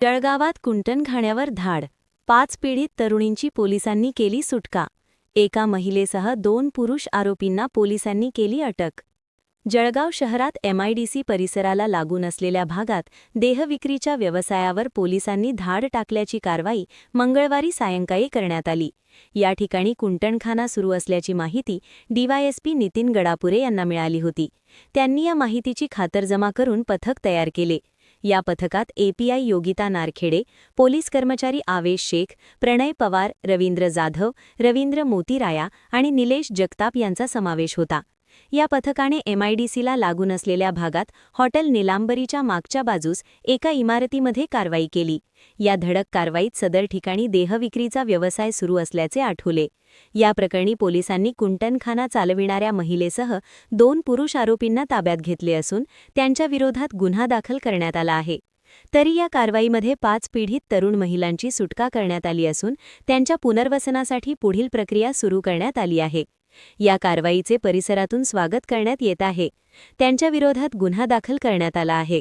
जळगावात कुंटणखाण्यावर धाड 5 पीडित तरुणींची पोलिसांनी केली सुटका एका महिलेसह 2 पुरुष आरोपींना पोलिसांनी केली अटक जळगाव शहरात एमआयडीसी परिसराला लागून असलेल्या भागात देहविक्रीच्या व्यवसायावर पोलिसांनी धाड टाकल्याची कारवाई मंगळवारी सायंकाळी करण्यात आली। या ठिकाणी कुंटणखाना सुरू असल्याची माहिती डीवायएसपी नितीन गडापुरे यांना मिळाली होती। त्यांनी या माहितीची खातरजमा करून पथक तयार केले। या पथकात एपीआय योगिता नारखेडे, पोलीस कर्मचारी आवेश शेख, प्रणय पवार, रवींद्र जाधव, रवींद्र मोतीराया आणि निलेश जगताप यांचा समावेश होता। या पथकाने एमआयडीसीला लागून असलेल्या भागात हॉटेल निलांबरीच्या मागच्या बाजूस एका इमारतीमध्ये कारवाई केली। या धडक कारवाईत सदर ठिकाणी देहविक्रीचा व्यवसाय सुरू असल्याचे आढळले। या प्रकरणी पोलिसांनी कुंटणखाना चालविणाऱ्या महिलेसह 2 पुरुष आरोपींना ताब्यात घेतले असून त्यांच्या विरोधात गुन्हा दाखल करण्यात आला आहे। तरी या कारवाईमध्ये 5 पीडित तरुण महिलांची सुटका करण्यात आली असून त्यांच्या पुनर्वसनासाठी पुढील प्रक्रिया सुरू करण्यात आली आहे। या कारवाईचे परिसरातून स्वागत करण्यात येत आहे। त्यांच्या विरोधात गुन्हा दाखल करण्यात आला आहे।